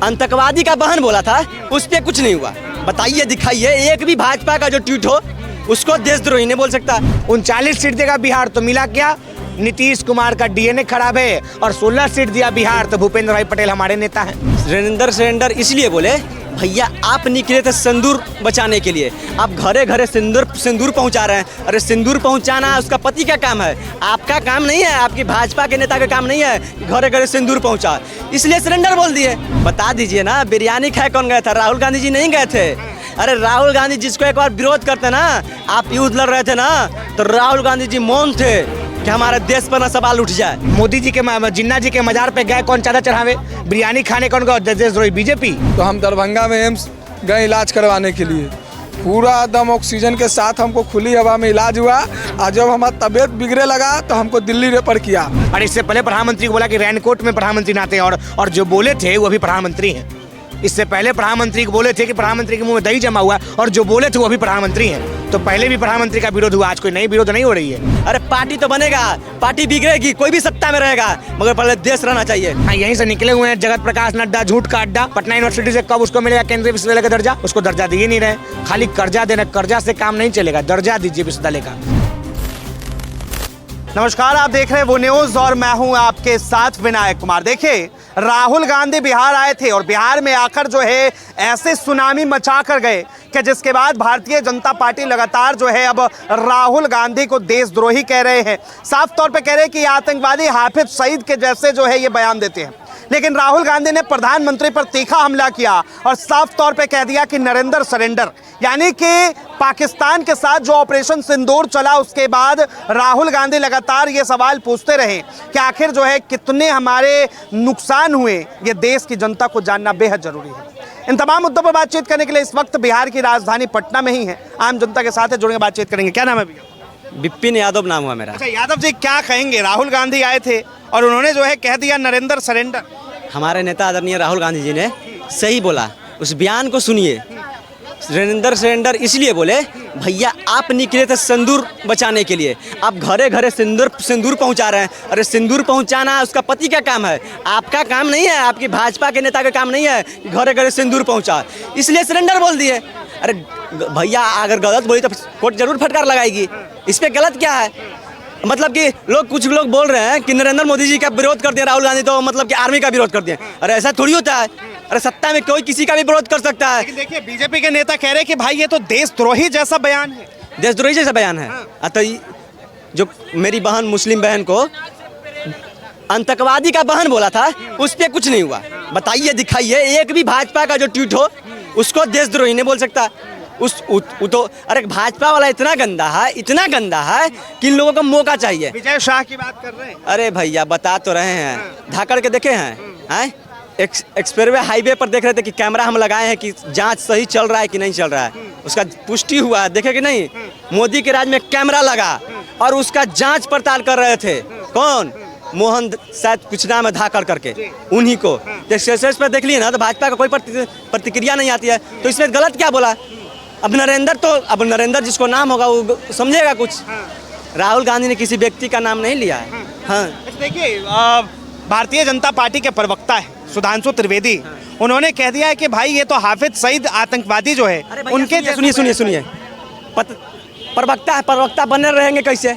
आतंकवादी का बहन बोला था, उस पर कुछ नहीं हुआ। बताइए, दिखाइए एक भी भाजपा का जो ट्वीट हो उसको देशद्रोही नहीं बोल सकता। 39 सीट देगा बिहार तो मिला क्या? नीतीश कुमार का डीएनए खराब है। और 16 सीट दिया बिहार तो भूपेंद्र भाई पटेल हमारे नेता हैं। सरेंडर इसलिए बोले भैया आप निकले थे सिंदूर बचाने के लिए, आप घरे घरे सिंदूर पहुंचा रहे हैं। अरे सिंदूर पहुंचाना उसका पति का काम है, आपका काम नहीं है, आपकी भाजपा के नेता का काम नहीं है घरे घरे सिंदूर पहुंचा, इसलिए सरेंडर बोल दिए। बता दीजिए ना, बिरयानी खाए कौन गया था? राहुल गांधी जी नहीं गए थे। अरे राहुल गांधी जिसको एक बार विरोध करते ना, आप युद्ध लड़ रहे थे ना, तो राहुल गांधी जी मौन थे कि हमारे देश पर ना सवाल उठ जाए। मोदी जी के जिन्ना जी के मजार पे गए कौन चादर चढ़ावे? बिरयानी खाने कौन गया? देशद्रोही बीजेपी। तो हम दरभंगा में एम्स गए इलाज करवाने के लिए, पूरा एकदम ऑक्सीजन के साथ हमको खुली हवा में इलाज हुआ। और जब हमारा तबीयत बिगड़े लगा तो हमको दिल्ली रेफर किया। और इससे पहले प्रधानमंत्री को बोला कि रैनकोट में प्रधानमंत्री नाते, और जो बोले थे वो अभी प्रधानमंत्री हैं। इससे पहले प्रधानमंत्री को बोले थे कि प्रधानमंत्री के मुंह में दही जमा हुआ, और जो बोले थे वो अभी प्रधानमंत्री हैं। तो पहले भी प्रधानमंत्री का विरोध हुआ, आज कोई नई विरोध नहीं हो रही है। अरे पार्टी तो बनेगा, पार्टी बिगड़ेगी, कोई भी सत्ता में रहेगा, मगर पहले देश रहना चाहिए। हाँ, यहीं से निकले हुए हैं जगत प्रकाश नड्डा, झूठ का अड्डा। पटना यूनिवर्सिटी से कब उसको मिलेगा केंद्रीय विश्वविद्यालय का दर्जा? उसको दर्जा दिए नहीं रहे, खाली कर्जा देना। कर्जा से काम नहीं चलेगा, दर्जा दीजिए विश्वविद्यालय का। नमस्कार, आप देख रहे हैं वो न्यूज और मैं हूं आपके साथ विनायक कुमार। देखिए, राहुल गांधी बिहार आए थे और बिहार में आकर जो है ऐसे सुनामी मचा कर गए कि जिसके बाद भारतीय जनता पार्टी लगातार जो है अब राहुल गांधी को देशद्रोही कह रहे हैं। साफ तौर पे कह रहे हैं कि आतंकवादी हाफिज सईद के जैसे जो है ये बयान देते हैं। लेकिन राहुल गांधी ने प्रधानमंत्री पर तीखा हमला किया और साफ तौर पे कह दिया कि नरेंद्र सरेंडर, यानी कि पाकिस्तान के साथ जो ऑपरेशन सिंदूर चला उसके बाद राहुल गांधी लगातार ये सवाल पूछते रहे कि आखिर जो है कितने हमारे नुकसान हुए, ये देश की जनता को जानना बेहद जरूरी है। इन तमाम मुद्दों पर बातचीत करने के लिए इस वक्त बिहार की राजधानी पटना में ही है, आम जनता के साथ है, जुड़ेंगे, बातचीत करेंगे। क्या नाम है भैया? विपिन यादव नाम हुआ मेरा। अच्छा यादव जी, क्या कहेंगे? राहुल गांधी आए थे और उन्होंने जो है कह दिया नरेंद्र सरेंडर। हमारे नेता आदरणीय राहुल गांधी जी ने सही बोला, उस बयान को सुनिए। सरेंडर इसलिए बोले भैया आप निकले थे सिंदूर बचाने के लिए, आप घरे घरे सिंदूर पहुंचा रहे हैं। अरे सिंदूर पहुंचाना उसका पति का काम है, आपका काम नहीं है, आपकी भाजपा के नेता का काम नहीं है घरे घरे सिंदूर पहुंचा, इसलिए सरेंडर बोल दिए। अरे भैया अगर गलत बोली तो कोर्ट जरूर फटकार लगाएगी, इस पे गलत क्या है? मतलब कि कुछ लोग बोल रहे हैं कि नरेंद्र मोदी जी का विरोध कर दिया राहुल गांधी, तो मतलब कि आर्मी का विरोध कर दिया। अरे ऐसा थोड़ी होता है, अरे सत्ता में कोई किसी का भी विरोध कर सकता है। लेकिन देखिए, बीजेपी के नेता कह रहे हैं कि भाई ये तो देशद्रोही जैसा बयान है। देशद्रोही जैसा बयान है। तो जो मेरी बहन मुस्लिम बहन को आतंकवादी का बहन बोला था, उस पर कुछ नहीं हुआ। बताइए, दिखाइए एक भी भाजपा का जो ट्वीट हो उसको देशद्रोही नहीं बोल सकता। तो अरे भाजपा वाला इतना गंदा है कि इन लोगों को मौका चाहिए। विजय शाह की बात कर रहे हैं। अरे भैया बता तो रहे हैं, धाकड़ के देखे हैं, एक्सप्रेसवे हाईवे पर देख रहे थे कि कैमरा हम लगाए हैं कि जांच सही चल रहा है कि नहीं चल रहा है, उसका पुष्टि हुआ है, देखे कि नहीं? मोदी के राज में कैमरा लगा और उसका जांच पड़ताल कर रहे थे। कौन? मोहन शायद कुछ नाम है धाकड़ करके, उन्हीं को एक्सप्रेस पर देख लिए ना, तो भाजपा का कोई प्रतिक्रिया नहीं आती है। तो इसमें गलत क्या बोला? अब नरेंद्र जिसको नाम होगा वो समझेगा कुछ। राहुल गांधी ने किसी व्यक्ति का नाम नहीं लिया है। हाँ देखिए, भारतीय जनता पार्टी के प्रवक्ता है सुधांशु त्रिवेदी, उन्होंने कह दिया है कि भाई ये तो हाफिज सईद आतंकवादी जो है उनके। सुनिए, प्रवक्ता बने रहेंगे कैसे?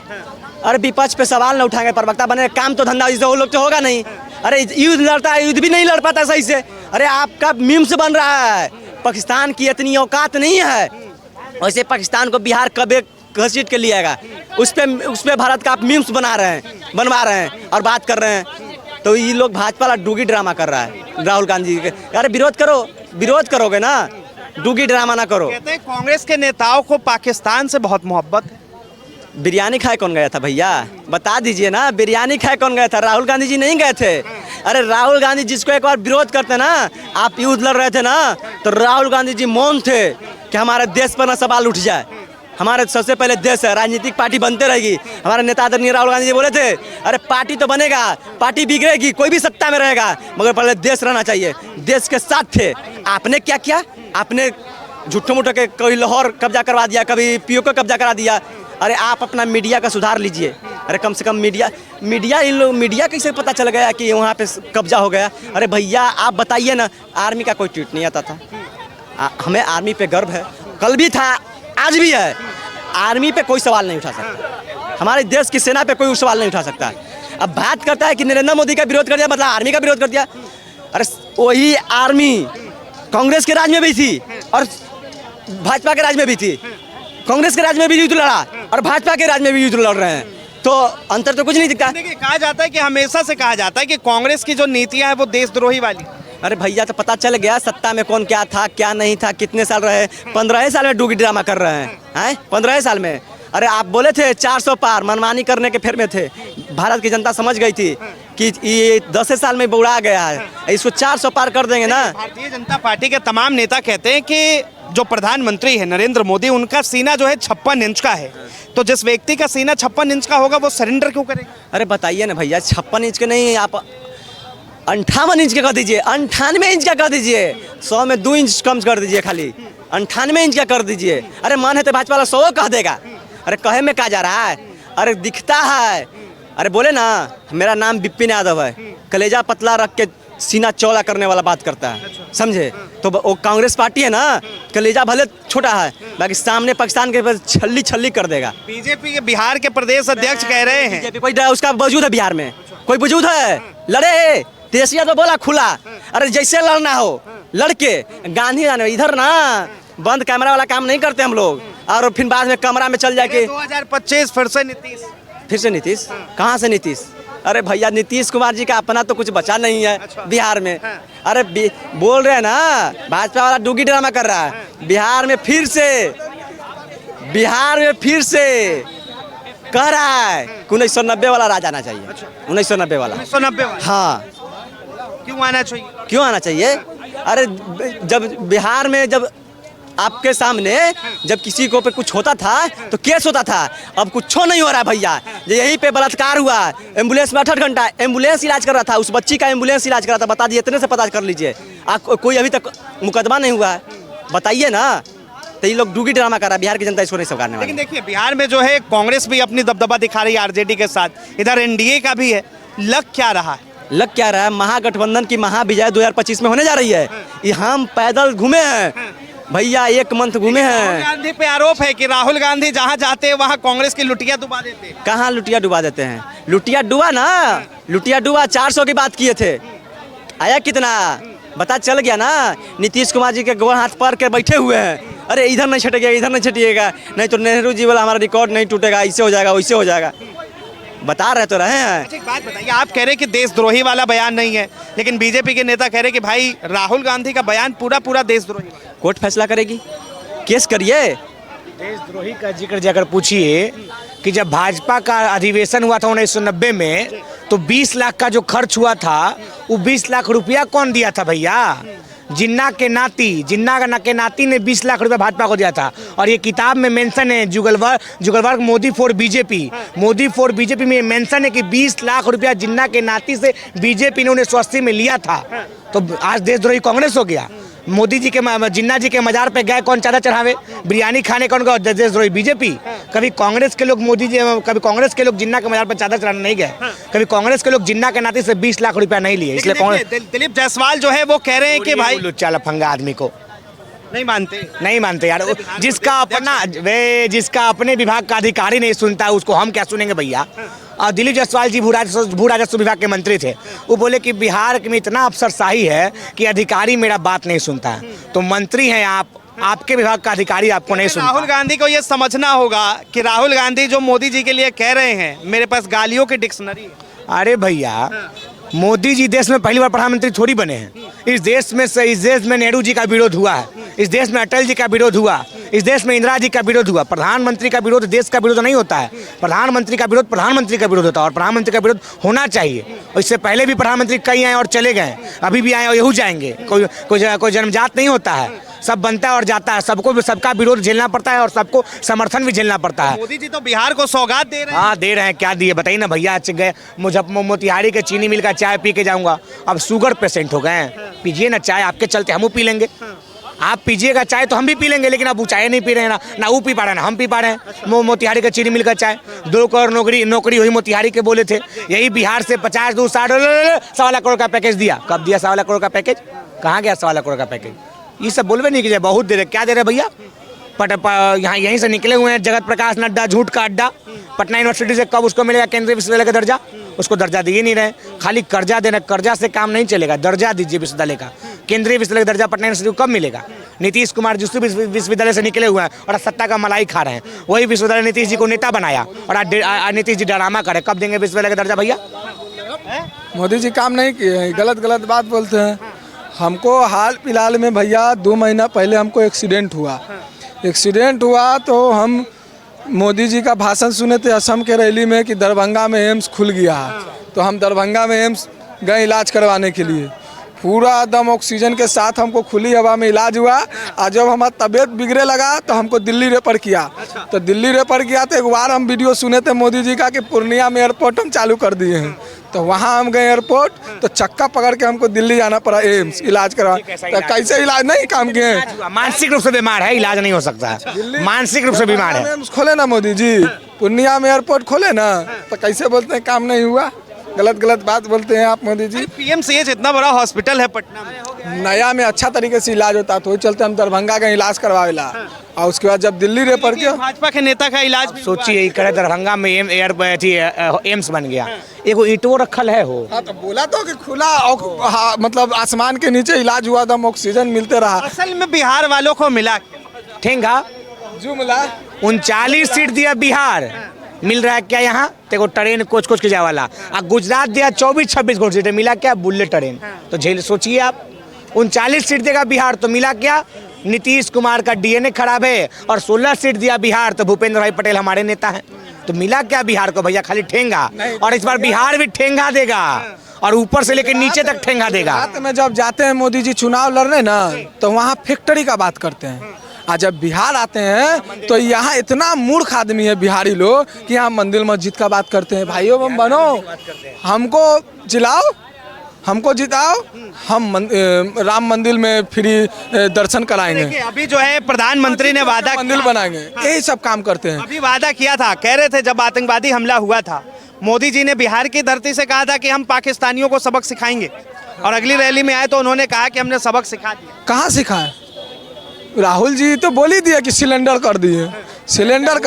अरे विपक्ष पे सवाल न उठाएंगे, प्रवक्ता बने, काम तो धंधा वो लोग तो होगा नहीं। अरे युद्ध लड़ता है, युद्ध भी नहीं लड़ पाता सही से। अरे आपका मीम्स बन रहा है, पाकिस्तान की इतनी औकात नहीं है, वैसे पाकिस्तान को बिहार कब घसीट के लिएगा, उस पे भारत का आप मीम्स बनवा रहे हैं और बात कर रहे हैं। तो ये लोग भाजपा वाला डूगी ड्रामा कर रहा है राहुल गांधी के। अरे विरोध करोगे ना, डूगी ड्रामा ना करो। कहते हैं कांग्रेस के नेताओं को पाकिस्तान से बहुत मोहब्बत है। बिरयानी खाए कौन गया था भैया? बता दीजिए ना, बिरयानी खाए कौन गया था? राहुल गांधी जी नहीं गए थे। अरे राहुल गांधी जिसको एक बार विरोध करते ना, आप युद्ध लड़ रहे थे ना, तो राहुल गांधी जी मौन थे कि हमारे देश पर ना सवाल उठ जाए। हमारे सबसे पहले देश है, राजनीतिक पार्टी बनते रहेगी। हमारे नेता आदरणीय राहुल गांधी जी बोले थे, अरे पार्टी तो बनेगा, पार्टी बिगड़ेगी, कोई भी सत्ता में रहेगा, मगर पहले देश रहना चाहिए। देश के साथ थे। आपने क्या किया? आपने झूठो मूठो के कभी लाहौर कब्जा करवा दिया, कभी पीओ को कब्जा करा दिया। अरे आप अपना मीडिया का सुधार लीजिए, अरे कम से कम मीडिया कैसे पता चल गया कि वहाँ पे कब्जा हो गया? अरे भैया आप बताइए ना, आर्मी का कोई ट्वीट नहीं आता था। हमें आर्मी पे गर्व है, कल भी था, आज भी है। आर्मी पे कोई सवाल नहीं उठा सकता, हमारे देश की सेना पे कोई सवाल नहीं उठा सकता। अब बात करता है कि नरेंद्र मोदी का विरोध कर दिया, मतलब आर्मी का विरोध कर दिया। अरे वही आर्मी कांग्रेस के राज में भी थी और भाजपा के राज में भी थी। कांग्रेस के राज में भी युद्ध लड़ा और भाजपा के राज में भी युद्ध लड़ रहे हैं, तो अंतर तो कुछ नहीं दिखता। देखिए, कहा जाता है कि हमेशा से कहा जाता है कि कांग्रेस की जो नीतियां हैं वो देशद्रोही वाली। अरे भैया तो पता चल गया सत्ता में कौन क्या था क्या नहीं था, कितने साल रहे। 15 साल में डूगी ड्रामा कर रहे हैं 15 साल में। अरे आप बोले थे 400 पार, मनमानी करने के फेर में थे। भारत की जनता समझ गई थी कि ये 10 साल में बुरा गया है, इसको 400 पार कर देंगे ना। भारतीय जनता पार्टी के तमाम नेता कहते हैं कि जो प्रधानमंत्री है नरेंद्र मोदी, उनका सीना जो है 56 इंच का है। तो जिस व्यक्ति का सीना 56 इंच का होगा वो सरेंडर क्यों करेगा? अरे बताइए ना भैया, 56 इंच के नहीं, आप 58 इंच के कर दीजिए, 98 इंच का कर दीजिए, 100 में 2 इंच कम कर दीजिए, खाली 98 इंच का कर दीजिए। अरे मन है तो भाजपा वाला 100 कह देगा। अरे कहे में कहा जा रहा है? अरे दिखता है। अरे बोले ना मेरा नाम विपिन यादव है, कलेजा पतला रख के सीना चौड़ा करने वाला बात करता है, समझे? तो वो कांग्रेस पार्टी है ना, कलेजा भले छोटा है, बाकी सामने पाकिस्तान के छल्ली छल्ली कर देगा। बीजेपी के बिहार के प्रदेश अध्यक्ष कह रहे हैं बीजेपी कोई उसका वजूद है बिहार में? कोई वजूद है? लड़े तेजिया तो बोला खुला। अरे जैसे लड़ना हो लड़के, गांधी जाने इधर ना बंद कैमरा वाला काम नहीं करते हम लोग, और फिर बाद में कमरा में चल जाके 2025 फिर से नीतीश। फिर से नीतीश? कहाँ से नीतीश? अरे भैया नीतीश कुमार जी का अपना तो कुछ बचा नहीं है बिहार में। अरे बोल रहे हैं ना भाजपा वाला डूगी ड्रामा कर रहा है। बिहार में फिर से कह रहा है कि 1990 वाला राज आना चाहिए। 1990 वाला। 1990 वाला? हाँ। क्यों आना चाहिए? क्यों आना चाहिए? अरे जब बिहार में जब आपके सामने जब किसी को पे कुछ होता था तो केस होता था, अब कुछ नहीं हो रहा है भैया। यहीं पे बलात्कार हुआ, एम्बुलेंस में 68 घंटा एम्बुलेंस इलाज कर रहा था, उस बच्ची का एम्बुलेंस इलाज कर रहा था। बता दिए, इतने से पता कर लीजिए। आप कोई अभी तक मुकदमा नहीं हुआ है, बताइए ना। तो ये लोग डूगी ड्रामा कर रहा है, बिहार की जनता इसको नहीं स्वीकारने वाली। लेकिन देखिए, बिहार में जो है कांग्रेस भी अपनी दबदबा दिखा रही है आरजेडी के साथ, इधर एनडीए का भी है। लग क्या रहा है? महागठबंधन की महाविजय 2025 में होने जा रही है। ये हम पैदल घूमे हैं भैया, 1 मंथ घूमे हैं। राहुल गांधी पे आरोप है कि राहुल गांधी जहां जाते हैं वहां कांग्रेस की लुटिया डुबा देते हैं। कहाँ लुटिया डुबा देते हैं? लुटिया डुबा ना, लुटिया डुबा 400 की बात किए थे, आया कितना पता चल गया ना। नीतीश कुमार जी के गोड़ हाथ पर के बैठे हुए हैं। अरे इधर नहीं छटेगा, इधर नहीं छटिएगा, नहीं तो नेहरू जी वाला हमारा रिकॉर्ड नहीं टूटेगा, इससे हो जाएगा, वैसे हो जाएगा। बता रहे तो रहे हैं। अच्छा, एक बात बताइए, आप कह रहे हैं कि देशद्रोही वाला बयान नहीं है, लेकिन बीजेपी के नेता कह रहे हैं कि भाई राहुल गांधी का बयान पूरा देशद्रोही। कोर्ट फैसला करेगी, केस करिए। देशद्रोही का जिक्र अगर पूछिए कि जब भाजपा का अधिवेशन हुआ था 1990 में, तो 20 लाख का जो खर्च हुआ था, वो 20 लाख रुपया कौन दिया था भैया? जिन्ना के नाती ने 20 लाख रुपया भाजपा को दिया था। और ये किताब में मेंशन है, जुगलवर्ग मोदी फॉर बीजेपी में मेंशन है कि 20 लाख रुपया जिन्ना के नाती से बीजेपी ने 1980 में लिया था। तो आज देशद्रोही कांग्रेस हो गया। मोदी जी के जिन्ना जी के मजार पे गए कौन चादर चढ़ावे, बिरयानी खाने कौन गया? देशद्रोही बीजेपी। कभी कांग्रेस के लोग कभी कांग्रेस के लोग जिन्ना के मजार पे चादर चढ़ाने नहीं गए। कभी कांग्रेस के लोग जिन्ना के नाते से 20 लाख रुपया नहीं लिए। इसलिए कांग्रेस दिलीप जायसवाल जो है वो कह रहे हैं कि भाई लुच्चा लफंगा आदमी को नहीं मानते यार। जिसका अपने विभाग का अधिकारी नहीं सुनता है, उसको हम क्या सुनेंगे भैया? और दिलीप जायसवाल जी भू राजस्व विभाग के मंत्री थे, वो बोले कि बिहार में इतना अफसरशाही है कि अधिकारी मेरा बात नहीं सुनता है। तो मंत्री हैं आप, आपके विभाग का अधिकारी आपको नहीं सुनता। राहुल गांधी को ये समझना होगा कि राहुल गांधी जो मोदी जी के लिए कह रहे हैं, मेरे पास गालियों की डिक्शनरी है। अरे भैया, मोदी जी देश में पहली बार प्रधानमंत्री थोड़ी बने हैं। इस देश में नेहरू जी का विरोध हुआ है, इस देश में अटल जी का विरोध हुआ, इस देश में इंदिरा जी का विरोध हुआ। प्रधानमंत्री का विरोध देश का विरोध नहीं होता है। प्रधानमंत्री का विरोध होता है, और प्रधानमंत्री का विरोध होना चाहिए। इससे पहले भी प्रधानमंत्री कई आए और चले गए, अभी भी आए और यहू जाएंगे। कोई जन्मजात नहीं होता है, सब बनता है और जाता है। सबका विरोध झेलना पड़ता है और सबको समर्थन भी झेलना पड़ता है। मोदी जी तो बिहार को सौगात दे रहे हैं। हाँ, दे रहे हैं। क्या दिए बताइए ना भैया। गए मोतिहारी के चीनी मिल का चाय पी के जाऊंगा, अब शुगर पेशेंट हो गए हैं, पीजिए ना चाय, आपके चलते हम पी लेंगे। आप पीजिएगा चाय तो हम भी पी लेंगे, लेकिन आप वो चाय नहीं पी रहे हैं ना वो पी पा रहे हैं ना हम पी पा रहे हैं। मोतिहारी का चीनी मिल का चाय 2 करोड़ नौकरी हुई मोतिहारी के बोले थे, यही बिहार से 50 2 60 1.25 लाख करोड़ का पैकेज दिया। कब दिया 1.25 लाख करोड़ का पैकेज? कहाँ गया 1.25 लाख करोड़ का पैकेज? ये सब बोलवे नहीं कीजिए, बहुत दे रहे। क्या दे रहे भैया? यहाँ यहीं से निकले हुए हैं जगत प्रकाश नड्डा, झूठ का अड्डा। पटना यूनिवर्सिटी से कब उसको मिलेगा केंद्रीय विश्वविद्यालय का दर्जा? उसको दर्जा दिए नहीं रहे, खाली कर्जा देना। कर्जा से काम नहीं चलेगा, दर्जा दीजिए विश्वविद्यालय का। केंद्रीय विश्वविद्यालय का दर्जा पटना यूनिवर्सिटी को कब मिलेगा? नीतीश कुमार जिस विश्वविद्यालय से निकले हुए हैं और सत्ता का मलाई खा रहे हैं, वही विश्वविद्यालय नीतीश जी को नेता बनाया और आज नीतीश जी ड्रामा करे। कब देंगे विश्वविद्यालय का दर्जा भैया? मोदी जी काम नहीं किए हैं, गलत बात बोलते हैं। हमको हाल फिलहाल में भैया 2 महीना पहले हमको एक्सीडेंट हुआ तो हम मोदी जी का भाषण सुने थे असम के रैली में कि दरभंगा में एम्स खुल गया है, तो हम दरभंगा में एम्स गए इलाज करवाने के लिए। पूरा एकदम ऑक्सीजन के साथ हमको खुली हवा में इलाज हुआ। और जब हमारा तबीयत बिगड़े लगा तो हमको दिल्ली रेफर किया। तो दिल्ली रेफर किया तो एक बार हम वीडियो सुने थे मोदी जी का कि पूर्णिया में एयरपोर्ट हम चालू कर दिए हैं। तो वहाँ हम गए एयरपोर्ट, तो चक्का पकड़ के हमको दिल्ली जाना पड़ा एम्स इलाज करवा। तो कैसे इलाज नहीं काम किए? मानसिक रूप से बीमार है, इलाज नहीं हो सकता है, मानसिक रूप से बीमार है। एम्स खोले ना मोदी जी, पूर्णिया में एयरपोर्ट खोले ना, तो कैसे बोलते हैं काम नहीं हुआ? गलत बात बोलते हैं आप मोदी जी। पीएमसीएच इतना बड़ा हॉस्पिटल है पटना में, नया में अच्छा तरीके से इलाज होता, तो वही चलते हम दरभंगा का इलाज करवावेला। और उसके बाद जब दिल्ली रेफर किया, भाजपा के नेता का इलाज भी सोचिए यही करे दरभंगा में एम्स बन गया, एगो ईंटो रखल है हो। हाँ तो बोला तो कि खुला मतलब आसमान के नीचे इलाज हुआ, दम ऑक्सीजन मिलते रहा। असल में बिहार वालों को मिला ठेंगा जो मिला 39 सीट दिया बिहार, मिल रहा है क्या यहाँ? देखो ट्रेन कोच के जाए वाला। गुजरात दिया 24-26 घोट सीटें, मिला क्या? Bullet train. तो झेल सोचिए आप, 39 सीट देगा बिहार तो मिला क्या? नीतीश कुमार का डीएनए खराब है। और 16 सीट दिया बिहार तो भूपेंद्र भाई पटेल हमारे नेता हैं। तो मिला क्या बिहार को भैया? खाली ठेंगा। और इस बार बिहार भी ठेंगा देगा, और ऊपर से लेकर नीचे तक ठेंगा देगा। में जब जाते हैं मोदी जी चुनाव लड़ने ना, तो वहाँ फैक्ट्री का बात करते हैं। और जब बिहार आते हैं तो यहाँ इतना मूर्ख आदमी है बिहारी लोग कि यहाँ मंदिर मस्जिद का बात करते हैं। भाइयों बम बनो, हमको जिलाओ, हमको जिताओ, हम राम मंदिर में फ्री दर्शन कराएंगे। अभी जो है प्रधानमंत्री ने वादा मंदिर बनाएंगे, यही सब काम करते हैं। अभी वादा किया था, कह रहे थे जब आतंकवादी हमला हुआ था, मोदी जी ने बिहार की धरती से कहा था कि हम पाकिस्तानियों को सबक सिखाएंगे, और अगली रैली में आए तो उन्होंने कहा कि हमने सबक सिखा दिया। कहाँ सिखाए? राहुल जी तो बोल ही दिए कि सिलेंडर कर दिए, सिलेंडर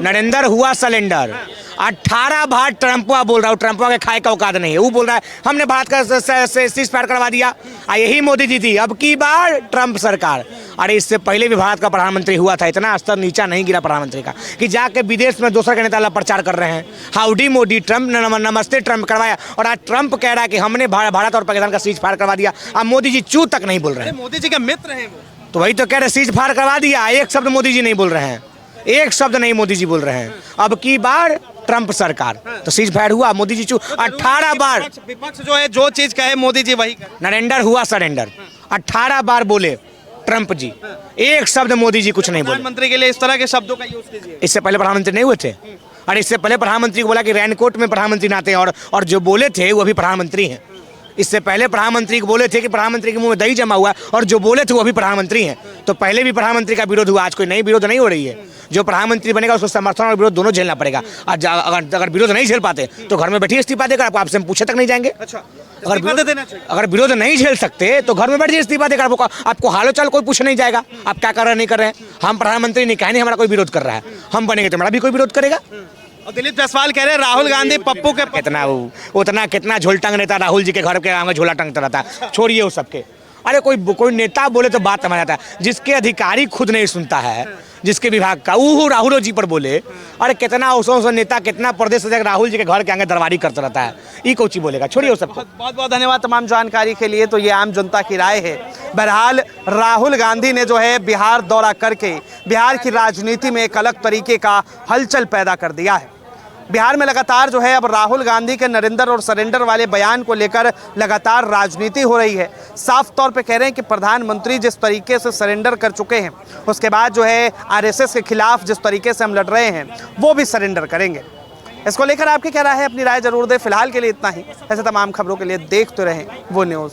नरेंद्र हुआ सिलेंडर। 18 बार ट्रंपवा बोल रहा हूँ, ट्रंपवा के खाए का औकात नहीं है। वो बोल रहा है हमने भारत का सीज फायर करवा दिया, यही मोदी जी थी। अब की बार ट्रंप सरकार। अरे इससे पहले भी भारत का प्रधानमंत्री हुआ था, इतना स्तर नीचा नहीं गिरा प्रधानमंत्री का कि जाके विदेश में दूसरे के नेता प्रचार कर रहे हैं। हाउडी मोदी ट्रंप, नमस्ते ट्रंप करवाया, और आज ट्रंप कह रहा है कि हमने भारत और पाकिस्तान का सीज फायर करवा दिया। अब मोदी जी चू तक नहीं बोल रहे हैं। मोदी जी के मित्र हैं वो, तो वही तो कह रहे सीज फायर करवा दिया, एक शब्द मोदी जी नहीं बोल रहे हैं, एक शब्द नहीं मोदी जी बोल रहे हैं। अब की बार ट्रंप सरकार, तो सीज फायर हुआ, मोदी जी 18 बार। विपक्ष जो है जो चीज कहे मोदी जी वही करे। नरेंद्र हुआ सरेंडर, 18 बार बोले ट्रंप जी, एक शब्द मोदी जी कुछ नहीं बोले। प्रधानमंत्री के लिए इस तरह के शब्दों का यूज कीजिए। इससे पहले प्रधानमंत्री नहीं हुए थे? और इससे पहले प्रधानमंत्री को बोला कि रैनकोट में प्रधानमंत्री नाते हैं, और जो बोले थे वो अभी प्रधानमंत्री हैं। इससे पहले प्रधानमंत्री को बोले थे कि प्रधानमंत्री के मुंह में दही जमा हुआ, और जो बोले थे वो अभी प्रधानमंत्री हैं। तो पहले भी प्रधानमंत्री का विरोध हुआ, आज कोई नई विरोध नहीं हो रही है। जो प्रधानमंत्री बनेगा उसको समर्थन और विरोध दोनों झेलना पड़ेगा। अगर विरोध नहीं झेल पाते तो घर में बैठिए इस्तीफा देकर, आपसे हम पूछे तक नहीं जाएंगे। अगर विरोध नहीं झेल सकते तो घर में बैठिए इस्तीफा देकर, आपको हालो चाल कोई पूछ नहीं जाएगा आप क्या कर रहे नहीं कर रहे हैं। हम प्रधानमंत्री नहीं कहेंगे हमारा कोई विरोध कर रहा है, हम बनेंगे तो हमारा भी कोई विरोध करेगा। और दिलीप जायसवाल कह रहे हैं राहुल गांधी पप्पू के कितना झोलटंग नेता राहुल जी के घर के आगे झोला टंगता रहता है। छोड़िए वो सबके, अरे कोई नेता बोले तो बात समझ आता है। जिसके अधिकारी खुद नहीं सुनता है, जिसके विभाग का, वो राहुल जी पर बोले। अरे कितना उसो नेता कितना प्रदेश से राहुल जी के घर के आगे दरबारी करता रहता है, ये कोची बोलेगा। छोड़िए वो सबको। बहुत बहुत धन्यवाद तमाम जानकारी के लिए। तो ये आम जनता की राय है। बहरहाल राहुल गांधी ने जो है बिहार दौरा करके बिहार की राजनीति में एक अलग तरीके का हलचल पैदा कर दिया है। बिहार में लगातार जो है अब राहुल गांधी के नरेंद्र और सरेंडर वाले बयान को लेकर लगातार राजनीति हो रही है। साफ तौर पे कह रहे हैं कि प्रधानमंत्री जिस तरीके से सरेंडर कर चुके हैं, उसके बाद जो है आरएसएस के खिलाफ जिस तरीके से हम लड़ रहे हैं वो भी सरेंडर करेंगे। इसको लेकर आपकी क्या राय है? अपनी राय जरूर दें। फिलहाल के लिए इतना ही। ऐसे तमाम खबरों के लिए देखते रहें वो न्यूज़।